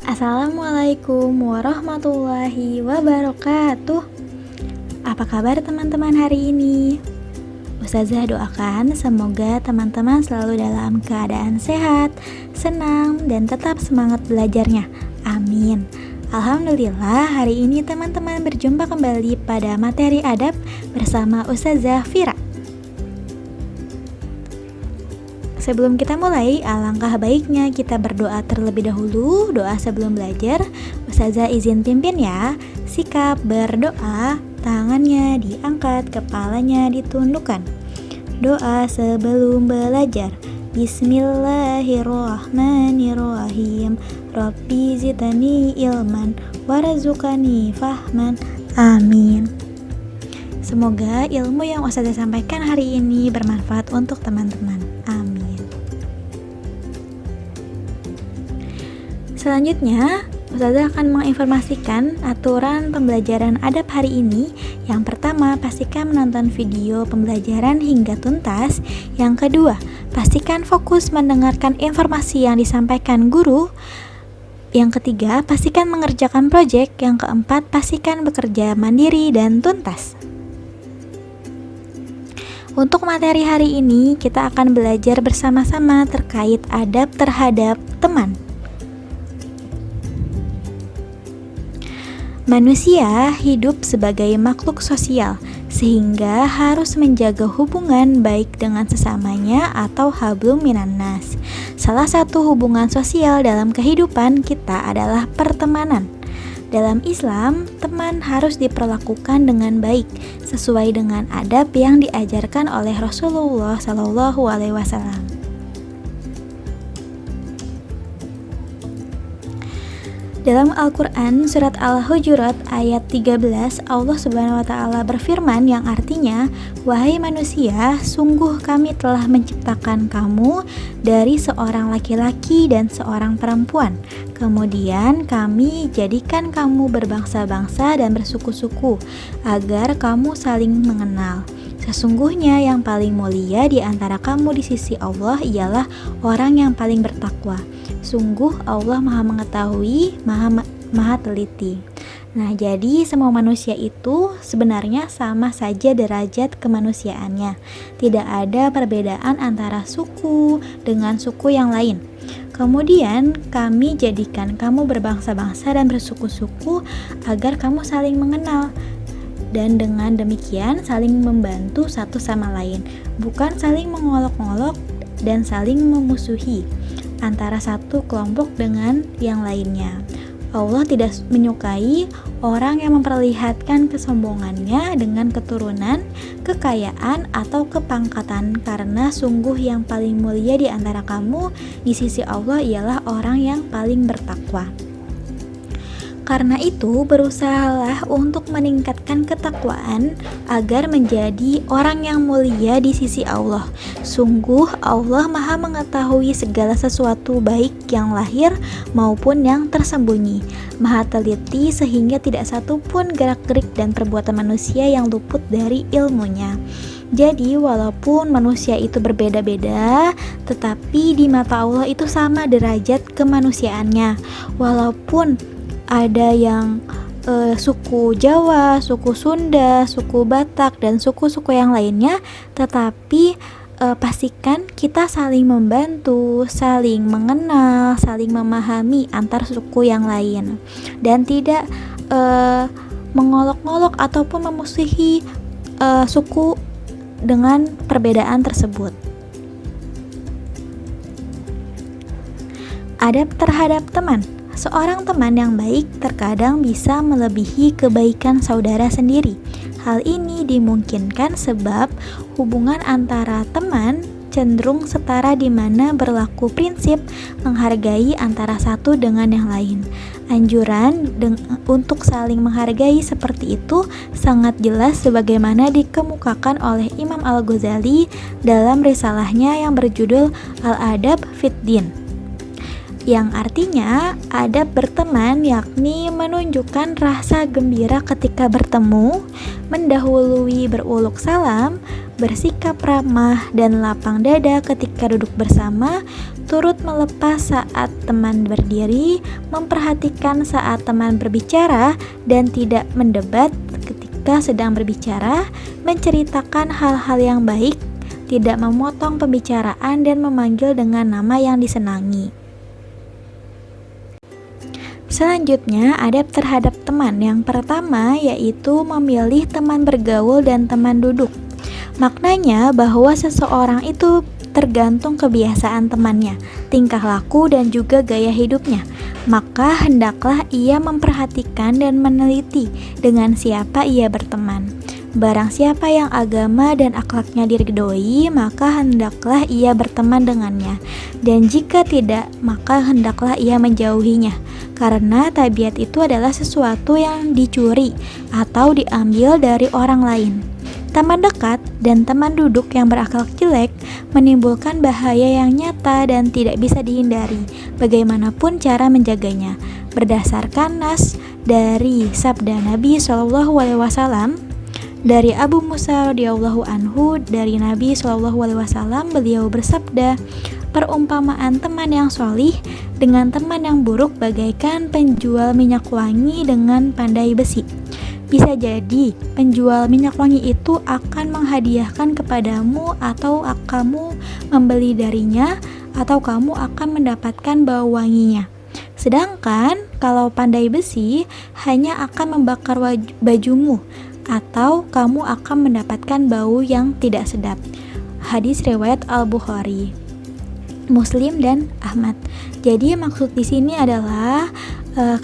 Assalamualaikum warahmatullahi wabarakatuh. Apa kabar teman-teman hari ini? Ustazah doakan semoga teman-teman selalu dalam keadaan sehat, senang, dan tetap semangat belajarnya. Amin. Alhamdulillah, hari ini teman-teman berjumpa kembali pada materi adab bersama Ustazah Fira. Sebelum kita mulai, alangkah baiknya kita berdoa terlebih dahulu. Doa sebelum belajar, Ustazah izin pimpin ya. Sikap berdoa, tangannya diangkat, kepalanya ditundukkan. Doa sebelum belajar. Bismillahirrahmanirrahim. Rabbi zidni ilman warzuqni fahman. Amin. Semoga ilmu yang Ustazah sampaikan hari ini bermanfaat untuk teman-teman. Amin. Selanjutnya, Ustazah akan menginformasikan aturan pembelajaran adab hari ini. Yang pertama, pastikan menonton video pembelajaran hingga tuntas. Yang kedua, pastikan fokus mendengarkan informasi yang disampaikan guru. Yang ketiga, pastikan mengerjakan proyek. Yang keempat, pastikan bekerja mandiri dan tuntas. Untuk materi hari ini, kita akan belajar bersama-sama terkait adab terhadap teman. Manusia hidup sebagai makhluk sosial, sehingga harus menjaga hubungan baik dengan sesamanya atau hablum minan nas. Salah satu hubungan sosial dalam kehidupan kita adalah pertemanan. Dalam Islam, teman harus diperlakukan dengan baik, sesuai dengan adab yang diajarkan oleh Rasulullah SAW. Dalam Al-Quran, surat Al-Hujurat ayat 13, Allah Subhanahu wa Ta'ala berfirman yang artinya, "Wahai manusia, sungguh kami telah menciptakan kamu dari seorang laki-laki dan seorang perempuan. Kemudian kami jadikan kamu berbangsa-bangsa dan bersuku-suku, agar kamu saling mengenal. Sesungguhnya yang paling mulia di antara kamu di sisi Allah ialah orang yang paling bertakwa. Sungguh Allah Maha Mengetahui, Maha Teliti." Nah, jadi semua manusia itu sebenarnya sama saja derajat kemanusiaannya. Tidak ada perbedaan antara suku dengan suku yang lain. Kemudian kami jadikan kamu berbangsa-bangsa dan bersuku-suku agar kamu saling mengenal. Dan dengan demikian saling membantu satu sama lain, bukan saling mengolok-olok dan saling memusuhi antara satu kelompok dengan yang lainnya. Allah tidak menyukai orang yang memperlihatkan kesombongannya dengan keturunan, kekayaan, atau kepangkatan, karena sungguh yang paling mulia di antara kamu di sisi Allah ialah orang yang paling bertakwa. Karena itu, berusahalah untuk meningkatkan ketakwaan agar menjadi orang yang mulia di sisi Allah. Sungguh Allah Maha Mengetahui segala sesuatu, baik yang lahir maupun yang tersembunyi. Maha teliti sehingga tidak satu pun gerak-gerik dan perbuatan manusia yang luput dari ilmunya. Jadi walaupun manusia itu berbeda-beda, tetapi di mata Allah itu sama derajat kemanusiaannya. Walaupun ada yang suku Jawa, suku Sunda, suku Batak, dan suku-suku yang lainnya, tetapi pastikan kita saling membantu, saling mengenal, saling memahami antar suku yang lain, dan tidak mengolok-olok ataupun memusuhi suku dengan perbedaan tersebut. Adab terhadap teman. Seorang teman yang baik terkadang bisa melebihi kebaikan saudara sendiri. Hal ini dimungkinkan sebab hubungan antara teman cenderung setara di mana berlaku prinsip menghargai antara satu dengan yang lain. Anjuran untuk saling menghargai seperti itu sangat jelas sebagaimana dikemukakan oleh Imam Al-Ghazali dalam risalahnya yang berjudul Al-Adab Fid Din, yang artinya adab berteman yakni menunjukkan rasa gembira ketika bertemu, mendahului beruluk salam, bersikap ramah dan lapang dada ketika duduk bersama, turut melepas saat teman berdiri, memperhatikan saat teman berbicara, dan tidak mendebat ketika sedang berbicara, menceritakan hal-hal yang baik, tidak memotong pembicaraan, dan memanggil dengan nama yang disenangi. Selanjutnya, adab terhadap teman. Yang pertama yaitu memilih teman bergaul dan teman duduk. Maknanya bahwa seseorang itu tergantung kebiasaan temannya, tingkah laku, dan juga gaya hidupnya. Maka hendaklah ia memperhatikan dan meneliti dengan siapa ia berteman. Barang siapa yang agama dan akhlaknya diridhoi, maka hendaklah ia berteman dengannya. Dan jika tidak, maka hendaklah ia menjauhinya. Karena tabiat itu adalah sesuatu yang dicuri atau diambil dari orang lain. Teman dekat dan teman duduk yang berakhlak jelek menimbulkan bahaya yang nyata dan tidak bisa dihindari, bagaimanapun cara menjaganya. Berdasarkan nas dari sabda Nabi SAW, dari Abu Musa radhiyallahu anhu, dari Nabi SAW, beliau bersabda, perumpamaan teman yang solih dengan teman yang buruk bagaikan penjual minyak wangi dengan pandai besi. Bisa jadi penjual minyak wangi itu akan menghadiahkan kepadamu, atau kamu membeli darinya, atau kamu akan mendapatkan bau wanginya. Sedangkan kalau pandai besi hanya akan membakar bajumu, atau kamu akan mendapatkan bau yang tidak sedap. Hadis riwayat Al-Bukhari, Muslim, dan Ahmad. Jadi maksud di sini adalah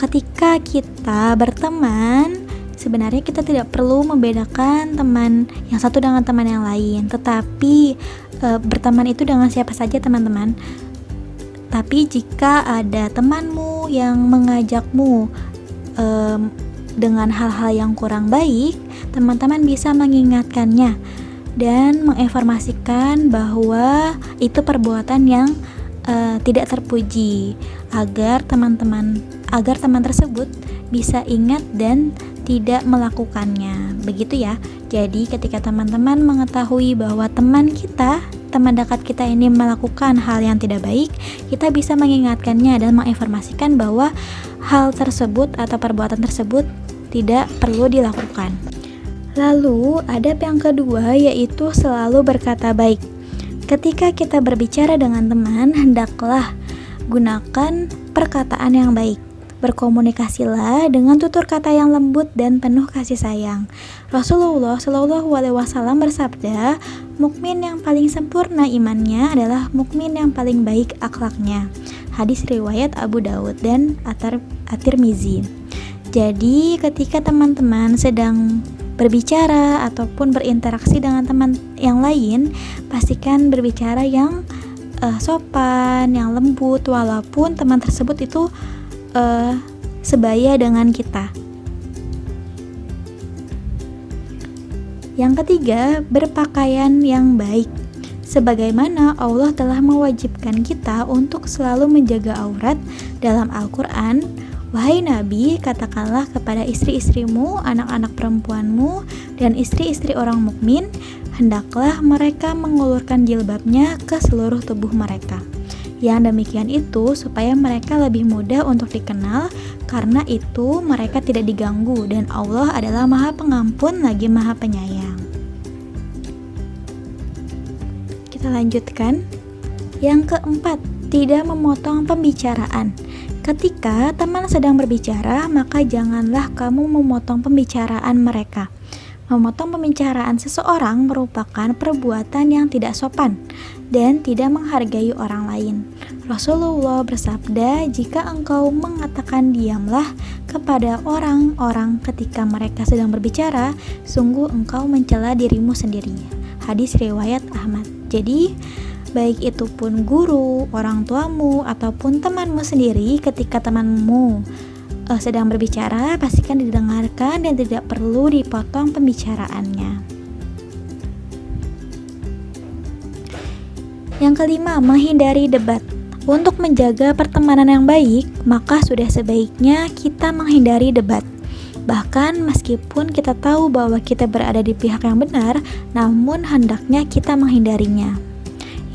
ketika kita berteman, sebenarnya kita tidak perlu membedakan teman yang satu dengan teman yang lain, tetapi berteman itu dengan siapa saja teman-teman. Tapi jika ada temanmu yang mengajakmu dengan hal-hal yang kurang baik, teman-teman bisa mengingatkannya dan menginformasikan bahwa itu perbuatan yang tidak terpuji, agar teman tersebut bisa ingat dan tidak melakukannya. Begitu ya. Jadi ketika teman-teman mengetahui bahwa teman dekat kita ini melakukan hal yang tidak baik, kita bisa mengingatkannya dan menginformasikan bahwa hal tersebut atau perbuatan tersebut tidak perlu dilakukan. Lalu, adab yang kedua yaitu selalu berkata baik. Ketika kita berbicara dengan teman, hendaklah gunakan perkataan yang baik. Berkomunikasilah dengan tutur kata yang lembut dan penuh kasih sayang. Rasulullah SAW bersabda, mukmin yang paling sempurna imannya adalah mukmin yang paling baik akhlaknya. Hadis riwayat Abu Daud dan At-Tirmizi. Jadi ketika teman-teman sedang berbicara ataupun berinteraksi dengan teman yang lain, pastikan berbicara yang sopan, yang lembut, walaupun teman tersebut itu sebaya dengan kita. Yang ketiga, berpakaian yang baik. Sebagaimana Allah telah mewajibkan kita untuk selalu menjaga aurat dalam Al-Quran, wahai Nabi, katakanlah kepada istri-istrimu, anak-anak perempuanmu, dan istri-istri orang mukmin, hendaklah mereka mengulurkan jilbabnya ke seluruh tubuh mereka. Yang demikian itu supaya mereka lebih mudah untuk dikenal, karena itu mereka tidak diganggu, dan Allah adalah Maha Pengampun lagi Maha Penyayang. Kita lanjutkan. Yang keempat, tidak memotong pembicaraan. Ketika teman sedang berbicara, maka janganlah kamu memotong pembicaraan mereka. Memotong pembicaraan seseorang merupakan perbuatan yang tidak sopan dan tidak menghargai orang lain. Rasulullah bersabda, jika engkau mengatakan diamlah kepada orang-orang ketika mereka sedang berbicara, sungguh engkau mencela dirimu sendiri. Hadis riwayat Ahmad. Jadi, baik itu pun guru, orang tuamu, ataupun temanmu sendiri, ketika temanmu sedang berbicara, pastikan didengarkan dan tidak perlu dipotong pembicaraannya. Yang kelima, menghindari debat. Untuk menjaga pertemanan yang baik, maka sudah sebaiknya kita menghindari debat. Bahkan meskipun kita tahu bahwa kita berada di pihak yang benar, namun hendaknya kita menghindarinya.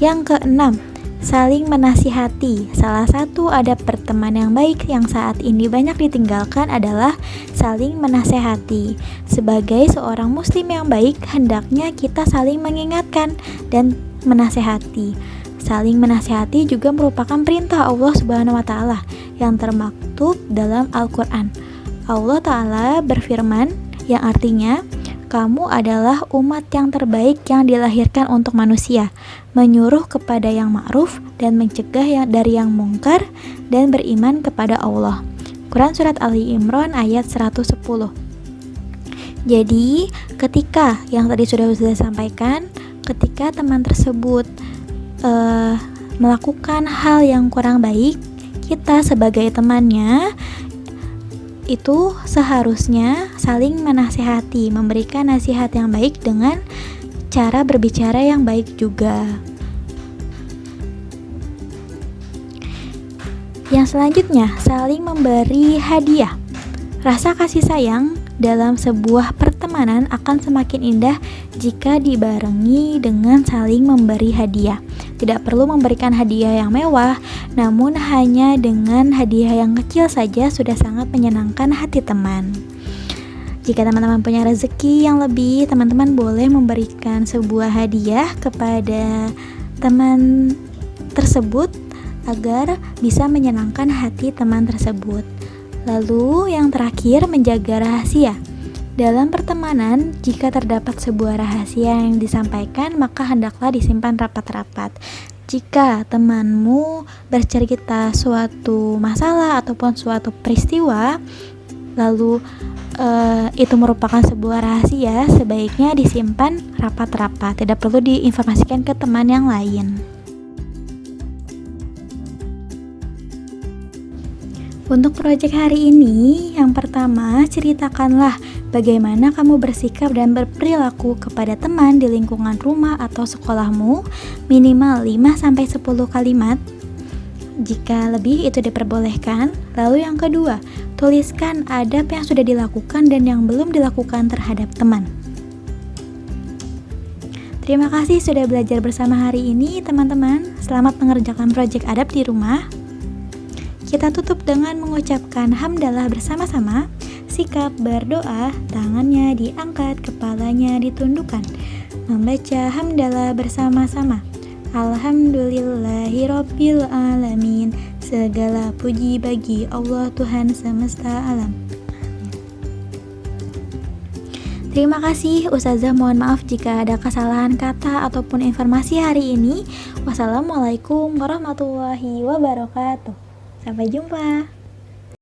Yang keenam, saling menasihati. Salah satu adab berteman yang baik yang saat ini banyak ditinggalkan adalah saling menasihati. Sebagai seorang muslim yang baik, hendaknya kita saling mengingatkan dan menasihati. Saling menasihati juga merupakan perintah Allah Subhanahu wa taala yang termaktub dalam Al-Qur'an. Allah Ta'ala berfirman yang artinya, kamu adalah umat yang terbaik yang dilahirkan untuk manusia, menyuruh kepada yang ma'ruf dan mencegah dari yang mungkar dan beriman kepada Allah. Quran Surat Ali Imran ayat 110. Jadi, ketika yang tadi sudah saya sampaikan, ketika teman tersebut melakukan hal yang kurang baik, kita sebagai temannya itu seharusnya saling menasihati, memberikan nasihat yang baik dengan cara berbicara yang baik juga. Yang selanjutnya, saling memberi hadiah. Rasa kasih sayang dalam sebuah pertemanan akan semakin indah jika dibarengi dengan saling memberi hadiah. Tidak perlu memberikan hadiah yang mewah, namun hanya dengan hadiah yang kecil saja sudah sangat menyenangkan hati teman. Jika teman-teman punya rezeki yang lebih, teman-teman boleh memberikan sebuah hadiah kepada teman tersebut agar bisa menyenangkan hati teman tersebut. Lalu yang terakhir, menjaga rahasia. Dalam pertemanan, jika terdapat sebuah rahasia yang disampaikan, maka hendaklah disimpan rapat-rapat. Jika temanmu bercerita suatu masalah ataupun suatu peristiwa, lalu itu merupakan sebuah rahasia, sebaiknya disimpan rapat-rapat, tidak perlu diinformasikan ke teman yang lain. Untuk proyek hari ini, yang pertama, ceritakanlah bagaimana kamu bersikap dan berperilaku kepada teman di lingkungan rumah atau sekolahmu, minimal 5-10 kalimat. Jika lebih, itu diperbolehkan. Lalu yang kedua, tuliskan adab yang sudah dilakukan dan yang belum dilakukan terhadap teman. Terima kasih sudah belajar bersama hari ini, teman-teman. Selamat mengerjakan proyek adab di rumah. Kita tutup dengan mengucapkan hamdalah bersama-sama. Sikap berdoa, tangannya diangkat, kepalanya ditundukkan. Membaca hamdalah bersama-sama. Alhamdulillahirabbil alamin. Segala puji bagi Allah Tuhan semesta alam. Terima kasih Ustazah, mohon maaf jika ada kesalahan kata ataupun informasi hari ini. Wassalamualaikum warahmatullahi wabarakatuh. Sampai jumpa.